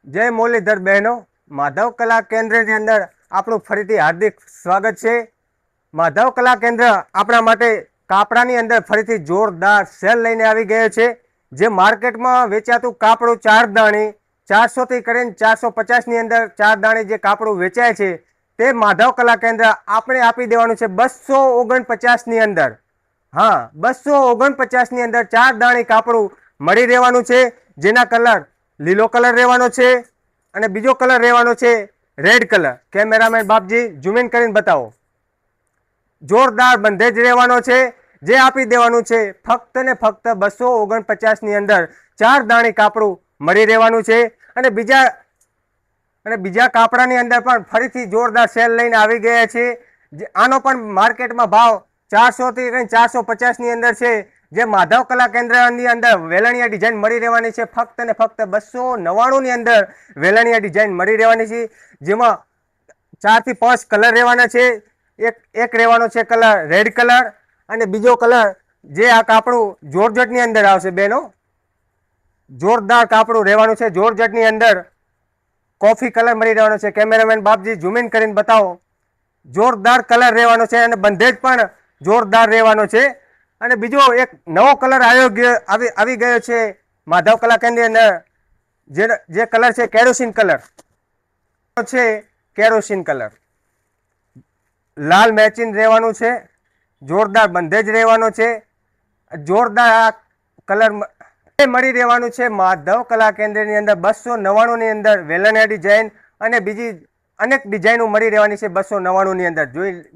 જય મુરલીધર બહેનો, માધવ કલા કેન્દ્રની અંદર આપણું ફરીથી હાર્દિક સ્વાગત છે। માધવ કલા કેન્દ્ર આપણા માટે કાપડાની અંદર ફરીથી જોરદાર સેલ લઈને આવી ગયો છે। જે માર્કેટમાં વેચાતું કાપડું ચાર દાણી 400 થી કરીને 450 ની અંદર ચાર દાણી જે કાપડું વેચાય છે તે માધવ કલા કેન્દ્ર આપણે આપી દેવાનું છે 249 ની અંદર। हाँ 249 ની અંદર ચાર દાણી કાપડું મળી રહેવાનું છે, જેના કલર લીલો कलर રહેવાનો છે અને બીજો કલર રહેવાનો છે red colour. Cameraman Bapji zoom in કરીને બતાવો। જોરદાર બંધેજ રહેવાનો છે, જે આપી દેવાનું છે ફક્ત ને ફક્ત 249 ની અંદર ચાર દાણી કાપડું મળી રહેવાનું છે। અને બીજા કાપડાની અંદર પણ ફરીથી જોરદાર સેલ લઈને આવી ગયા છે। આનો પણ માર્કેટમાં ભાવ 400 થી 450 ની અંદર છે। જે માધવ કલા કેન્દ્રની અંદર વેલણિયા ડિઝાઇન મળી રહેવાની છે ફક્ત ને ફક્ત 299 ની અંદર વેલણિયા ડિઝાઇન મળી રહેવાની છે, જેમાં 4 થી 5 કલર રહેવાના છે। એક રહેવાનો છે કલર રેડ કલર અને બીજો કલર જે આ કાપડું જોર્જેટની અંદર આવશે બેનો। જોરદાર કાપડું રહેવાનું છે, જોર્જેટની અંદર કોફી કલર મળી રહેવાનો છે। કેમેરામેન બાપજી ઝૂમ ઇન કરીને બતાવો। જોરદાર કલર રહેવાનો છે અને બંધેજ પણ જોરદાર રહેવાનો છે। અને બીજો એક નવો કલર આવી ગયો છે માધવ કલા કેન્દ્રની અંદર, જે કલર છે કેરોસીન કલર છે। કેરોસીન કલર લાલ મેચિંગ રહેવાનું છે, જોરદાર બંધેજ રહેવાનો છે, જોરદાર આ કલર મળી રહેવાનું છે માધવ કલા કેન્દ્રની અંદર 299 ની અંદર વેલણિયા ડિઝાઇન અને બીજી અનેક ડિઝાઇનો મળી રહેવાની છે 299 ની અંદર।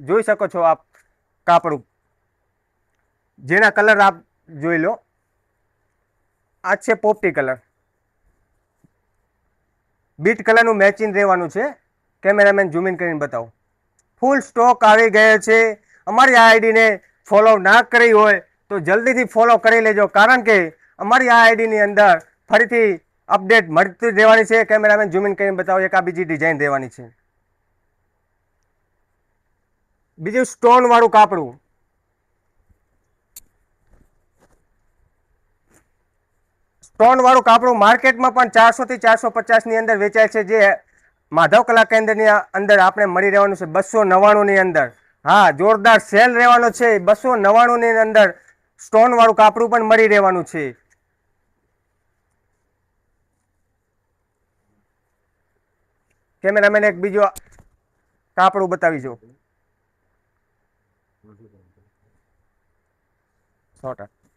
જોઈ શકો છો આપ કાપડું, જેના કલર આપ જોઈ લો। આ છે પોપટી કલર, બીટ કલરનું મેચિંગ રહેવાનું છે। કેમેરામેન ઝૂમ ઇન કરીને બતાવો। ફૂલ સ્ટોક આવી ગયો છે। અમારી આ આઈડીને ફોલો ના કરી હોય તો જલ્દીથી ફોલો કરી લેજો, કારણ કે અમારી આ આઈડીની અંદર ફરીથી અપડેટ મળતી રહેવાની છે। કેમેરામેન ઝૂમ ઇન કરીને બતાવો। એક આ બીજી ડિઝાઇન રહેવાની છે, બીજું સ્ટોન વાળું કાપડું, સ્ટોન વાળું કાપડું માર્કેટમાં પણ 400 થી 450 ની અંદર વેચાય છે, જે માધવ કલા કેન્દ્રની અંદર આપણે મળી રહેવાનું છે 299 ની અંદર। હા, જોરદાર સેલ રહેવાનો છે 299 ની અંદર સ્ટોન વાળું કાપડું પણ મળી રહેવાનું છે। કેમેરામેન એક બીજો કાપડું બતાવી જો।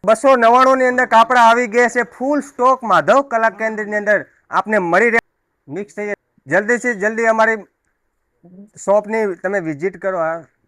299 ની અંદર કાપડા આવી ગયા છે। ફૂલ સ્ટોક માધવ કલા કેન્દ્રની અંદર આપને મળી રહે, મિક્સ થઈ જાય। જલ્દીથી જલ્દી અમારી શોપની તમે વિઝિટ કરો।